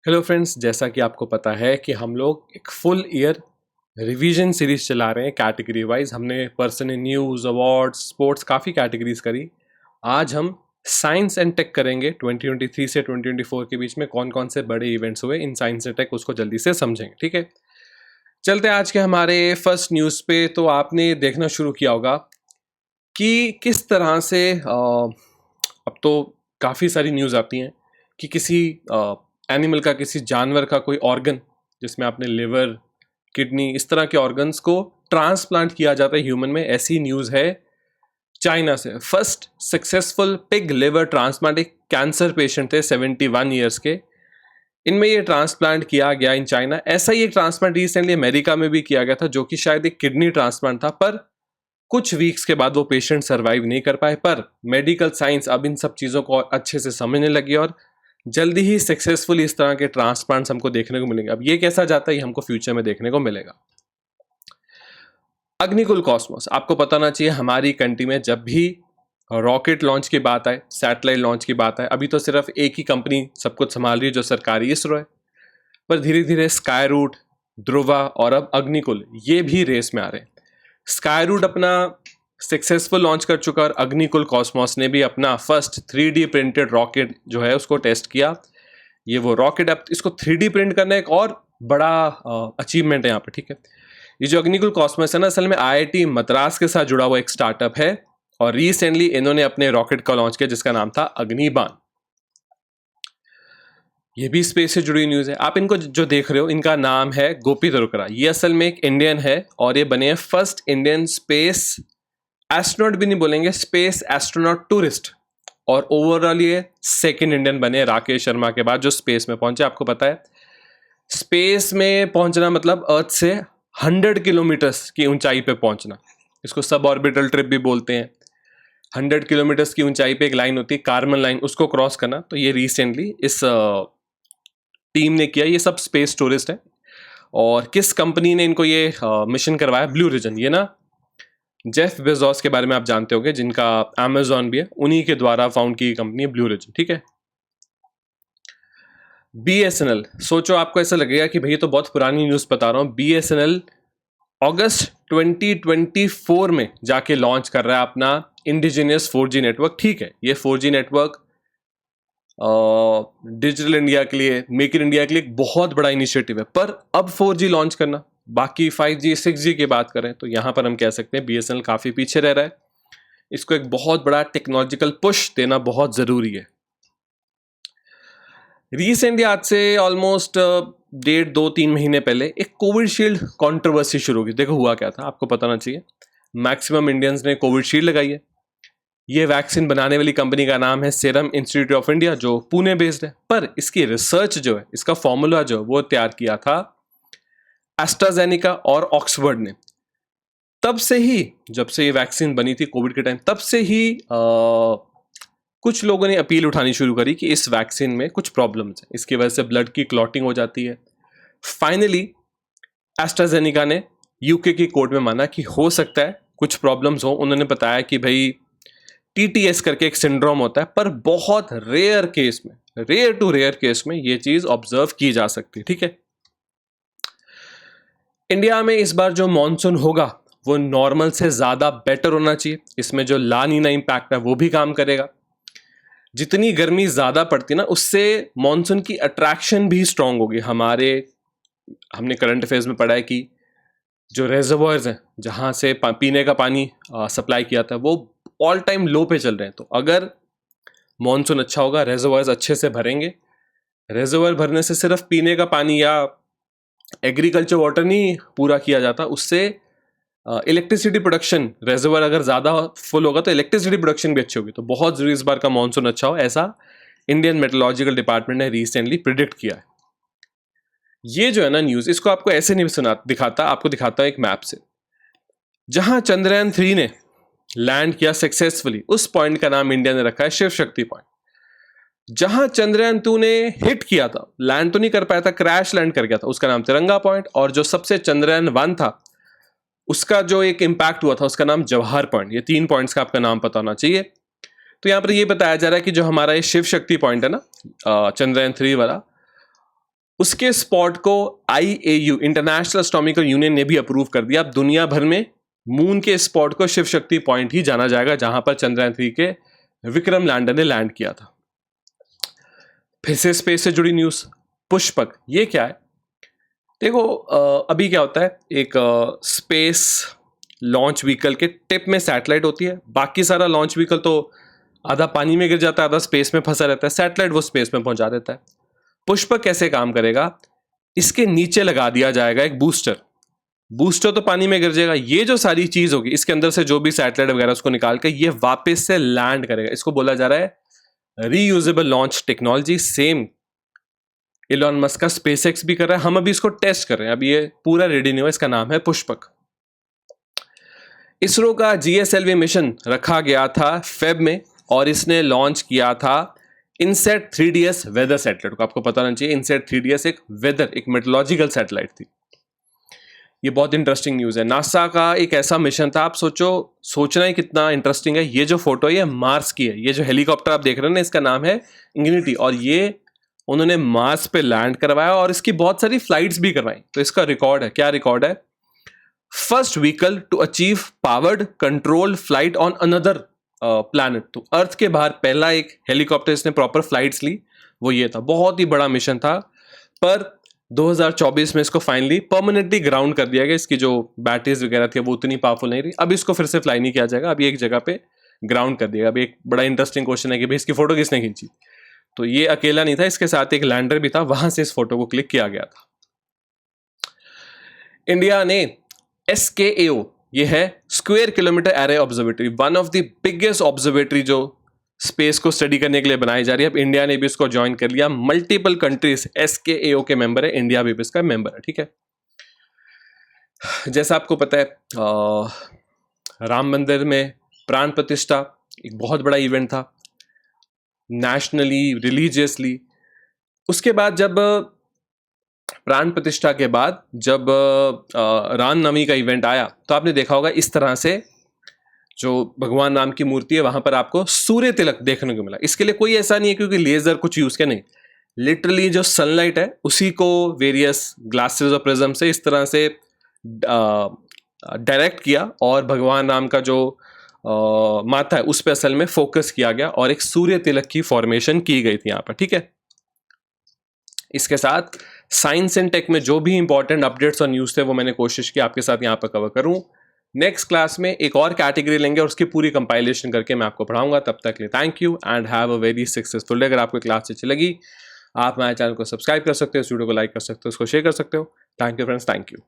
Hello friends, जैसा कि आपको पता है कि हम लोग एक फुल ईयर रिवीजन सीरीज चला रहे हैं कैटेगरी वाइज। हमने person in news, awards, sports काफ़ी कैटेगरीज करी। आज हम साइंस एंड टेक करेंगे। 2023 से 2024 के बीच में कौन कौन से बड़े इवेंट्स हुए इन साइंस एंड टेक, उसको जल्दी से समझेंगे। ठीक है, चलते हैं आज के हमारे फर्स्ट न्यूज़ पे। तो आपने देखना शुरू किया होगा कि किस तरह से अब तो काफ़ी सारी न्यूज़ आती हैं कि किसी एनिमल का, किसी जानवर का कोई ऑर्गन, जिसमें आपने लिवर, किडनी, इस तरह के ऑर्गन्स को ट्रांसप्लांट किया जाता है ह्यूमन में। ऐसी न्यूज़ है चाइना से। First successful pig liver transplant, एक कैंसर पेशेंट थे 71 ईयर्स के, इनमें ये ट्रांसप्लांट किया गया इन चाइना। ऐसा ही एक ट्रांसप्लांट रिसेंटली अमेरिका में भी किया गया था, जो कि शायद एक किडनी ट्रांसप्लांट था, पर कुछ वीक्स के बाद वो पेशेंट सर्वाइव नहीं कर पाए। पर मेडिकल साइंस अब इन सब चीज़ों को अच्छे से समझने लगी और जल्दी ही सक्सेसफुल इस तरह के ट्रांसप्लांट्स हमको देखने को मिलेंगे। अब ये कैसा जाता है, ये हमको फ्यूचर में देखने को मिलेगा। अग्निकुल कॉस्मोस, आपको पता ना चाहिए, हमारी कंट्री में जब भी रॉकेट लॉन्च की बात आए, सैटेलाइट लॉन्च की बात आए, अभी तो सिर्फ एक ही कंपनी सब कुछ संभाल रही है जो सरकारी, इसरो है। पर धीरे धीरे स्काई रूट, ध्रुवा और अब अग्निकुल, ये भी रेस में आ रहे हैं। स्काई रूट अपना सक्सेसफुल लॉन्च कर चुका और अग्निकुल कॉस्मोस ने भी अपना फर्स्ट 3D प्रिंटेड रॉकेट जो है उसको टेस्ट किया। ये वो रॉकेट, अब इसको 3D प्रिंट करना एक और बड़ा अचीवमेंट है यहाँ पे। ठीक है, ये जो अग्निकुल कॉस्मोस है ना, असल में IIT मद्रास के साथ जुड़ा हुआ एक स्टार्टअप है और रिसेंटली इन्होंने अपने रॉकेट का लॉन्च किया जिसका नाम था अग्निबाण। ये भी स्पेस से जुड़ी न्यूज़ है। आप इनको जो देख रहे हो, इनका नाम है गोपी तरुकरा। ये असल में एक इंडियन है और ये बने हैं फर्स्ट इंडियन स्पेस एस्ट्रोनॉट, भी नहीं बोलेंगे, स्पेस एस्ट्रोनॉट टूरिस्ट। और ओवरऑल ये सेकंड इंडियन बने राकेश शर्मा के बाद जो स्पेस में पहुंचे। आपको पता है स्पेस में पहुंचना मतलब अर्थ से 100 किलोमीटर्स की ऊंचाई पे पहुंचना, इसको सब ऑर्बिटल ट्रिप भी बोलते हैं। 100 किलोमीटर्स की ऊंचाई पे एक लाइन होती है, कार्बन लाइन, उसको क्रॉस करना। तो ये रिसेंटली इस टीम ने किया। ये सब स्पेस टूरिस्ट है। और किस कंपनी ने इनको ये मिशन करवाया? Blue Origin. ये ना जेफ बेजोस के बारे में आप जानते होंगे, जिनका अमेजॉन भी है, उन्हीं के द्वारा फाउंड की कंपनी है ब्लू रीजन। ठीक है, BSNL, सोचो आपको ऐसा लगेगा कि भैया तो बहुत पुरानी न्यूज़ बता रहा हूँ। BSNL अगस्त 2024 में जाके लॉन्च कर रहा है अपना इंडिजिनियस 4G नेटवर्क। ठीक है, ये 4G नेटवर्क डिजिटल इंडिया के लिए, मेक इन इंडिया के लिए एक बहुत बड़ा इनिशिएटिव है। पर अब 4G लॉन्च करना, बाकी 5G 6G की बात करें तो यहाँ पर हम कह सकते हैं BSNL काफ़ी पीछे रह रहा है। इसको एक बहुत बड़ा टेक्नोलॉजिकल पुश देना बहुत ज़रूरी है। रिसेंटली आज से ऑलमोस्ट 1.5-2-3 महीने पहले एक कोविशील्ड कंट्रोवर्सी शुरू हुई। देखो हुआ क्या था, आपको पता ना चाहिए। मैक्सिमम इंडियंस ने कोविशील्ड लगाई है। ये वैक्सीन बनाने वाली कंपनी का नाम है सीरम इंस्टीट्यूट ऑफ इंडिया, जो पुणे बेस्ड है। पर इसकी रिसर्च जो है, इसका फॉर्मूला जो है, वो तैयार किया था एस्ट्राजेनिका और ऑक्सफोर्ड ने। तब से ही, जब से ये वैक्सीन बनी थी कोविड के टाइम, तब से ही कुछ लोगों ने अपील उठानी शुरू करी कि इस वैक्सीन में कुछ प्रॉब्लम्स हैं, इसकी वजह से ब्लड की क्लॉटिंग हो जाती है। फाइनली एस्ट्राजेनिका ने यूके की कोर्ट में माना कि हो सकता है कुछ प्रॉब्लम्स हो। उन्होंने बताया कि भाई TTS करके एक सिंड्रोम होता है, पर बहुत रेयर केस में, रेयर टू रेयर केस में ये चीज ऑब्जर्व की जा सकती है। ठीक है, इंडिया में इस बार जो मॉनसून होगा वो नॉर्मल से ज्यादा बेटर होना चाहिए। इसमें जो ला नीना इम्पैक्ट है वो भी काम करेगा। जितनी गर्मी ज्यादा पड़ती ना, उससे मॉनसून की अट्रैक्शन भी स्ट्रांग होगी। हमने करंट अफेयर्स में पढ़ा है कि जो रेजर्वॉयर्स हैं जहाँ से पीने का पानी सप्लाई किया था, वो ऑल टाइम लो पे चल रहे हैं। तो अगर मॉनसून अच्छा होगा, रेजर्वॉयर्स अच्छे से भरेंगे। रेजर्वॉयर भरने से सिर्फ पीने का पानी या एग्रीकल्चर वाटर नहीं पूरा किया जाता, उससे इलेक्ट्रिसिटी प्रोडक्शन, रेजर्वॉयर अगर ज़्यादा फुल होगा तो इलेक्ट्रिसिटी प्रोडक्शन भी अच्छी होगी। तो बहुत ज़रूरी इस बार का मॉनसून अच्छा हो, ऐसा इंडियन मेट्रोलॉजिकल डिपार्टमेंट ने रिसेंटली प्रिडिक्ट किया है। ये जो है ना न्यूज़, इसको आपको ऐसे नहीं दिखाता, आपको दिखाता है एक मैप से। जहां चंद्रयान 3 ने लैंड किया सक्सेसफुली, उस पॉइंट का नाम इंडिया ने रखा है शिव शक्ति पॉइंट। जहां चंद्रयान 2 ने हिट किया था, लैंड तो नहीं कर पाया था, क्रैश लैंड कर गया था, उसका नाम तिरंगा पॉइंट। और जो सबसे चंद्रयान 1 था, उसका जो एक इंपैक्ट हुआ था, उसका नाम जवाहर पॉइंट। ये 3 पॉइंट्स का आपका नाम पता होना चाहिए। तो यहां पर ये बताया जा रहा है कि जो हमारा ये शिव शक्ति पॉइंट है ना, चंद्रयान 3 वाला, उसके स्पॉट को IAU इंटरनेशनल एस्ट्रोनॉमिकल यूनियन ने भी अप्रूव कर दिया। अब दुनिया भर में मून के स्पॉट को शिव शक्ति पॉइंट ही जाना जाएगा, जहां पर चंद्रयान 3 के विक्रम लैंडर ने लैंड किया था। फिर से स्पेस से जुड़ी न्यूज, पुष्पक। ये क्या है? देखो अभी क्या होता है, एक स्पेस लॉन्च व्हीकल के टिप में सैटेलाइट होती है, बाकी सारा लॉन्च व्हीकल तो आधा पानी में गिर जाता है, आधा स्पेस में फंसा रहता है, सैटेलाइट वो स्पेस में पहुंचा देता है। पुष्पक कैसे काम करेगा? इसके नीचे लगा दिया जाएगा एक बूस्टर। बूस्टर तो पानी में गिर जाएगा, ये जो सारी चीज होगी इसके अंदर से जो भी सैटेलाइट वगैरह उसको निकाल के ये वापस से लैंड करेगा। इसको बोला जा रहा है reusable launch technology. Same Elon Musk का स्पेसएक्स भी कर रहा है, हम अभी इसको टेस्ट कर रहे हैं, अभी ये पूरा रेडी नहीं हुआ। इसका नाम है पुष्पक। इसरो का GSLV मिशन रखा गया था फेब में और इसने लॉन्च किया था इनसेट 3DS वेदर सैटेलाइट को। आपको पता होना चाहिए इनसेट 3DS एक वेदर, एक मेट्रोलॉजिकल सैटेलाइट थी। ये बहुत इंटरेस्टिंग न्यूज़ है। नासा का एक ऐसा मिशन था, आप सोचना ही कितना इंटरेस्टिंग है। ये जो फोटो है ये मार्स की है। ये जो हेलीकॉप्टर आप देख रहे हैं ना, इसका नाम है इंग्निटी, और ये उन्होंने मार्स पे लैंड करवाया और इसकी बहुत सारी फ्लाइट्स भी करवाई। तो इसका रिकॉर्ड है, क्या रिकॉर्ड है? First vehicle to achieve powered controlled flight on another planet. तो अर्थ के बाहर पहला एक हेलीकॉप्टर इसने प्रॉपर फ्लाइट्स ली, वो ये था। बहुत ही बड़ा मिशन था, पर 2024 में इसको फाइनली परमानेंटली ग्राउंड कर दिया गया। इसकी जो बैटरीज वगैरह थी वो उतनी पावरफुल नहीं रही, अब इसको फिर से फ्लाई नहीं किया जाएगा, अभी एक जगह पे ग्राउंड कर दिया। अभी एक बड़ा इंटरेस्टिंग क्वेश्चन है कि भाई इसकी फोटो किसने खींची? तो ये अकेला नहीं था, इसके साथ एक लैंडर भी था, वहां से इस फोटो को क्लिक किया गया था। इंडिया ने SKAO, ये है square kilometre array observatory, one of the biggest observatory जो स्पेस को स्टडी करने के लिए बनाई जा रही है। अब इंडिया ने भी इसको ज्वाइन कर लिया। मल्टीपल कंट्रीज SKAO के मेंबर है, इंडिया भी इसका मेंबर है। ठीक है, जैसा आपको पता है राम मंदिर में प्राण प्रतिष्ठा एक बहुत बड़ा इवेंट था, नेशनली, रिलीजियसली। उसके बाद जब प्राण प्रतिष्ठा के बाद जब रामनवमी का इवेंट आया, तो आपने देखा होगा इस तरह से जो भगवान राम की मूर्ति है वहां पर आपको सूर्य तिलक देखने को मिला। इसके लिए कोई ऐसा नहीं है क्योंकि लेजर कुछ यूज किया, नहीं, लिटरली जो सनलाइट है उसी को वेरियस ग्लासेस और प्रिज्म से इस तरह से डायरेक्ट किया और भगवान राम का जो माथा है उस पर असल में फोकस किया गया और एक सूर्य तिलक की फॉर्मेशन की गई थी यहाँ पर। ठीक है, इसके साथ साइंस एंड टेक में जो भी इंपॉर्टेंट अपडेट्स और न्यूज़ थे वो मैंने कोशिश की आपके साथ यहाँ पर कवर करूँ। नेक्स्ट क्लास में एक और कैटेगरी लेंगे और उसकी पूरी कंपाइलेशन करके मैं आपको पढ़ाऊंगा। तब तक के लिए thank you and have a very successful day. अगर आपको क्लास अच्छी लगी, आप हमारे चैनल को सब्सक्राइब कर सकते हो, इस वीडियो को लाइक कर सकते हो, उसको शेयर कर सकते हो। Thank you friends, thank you.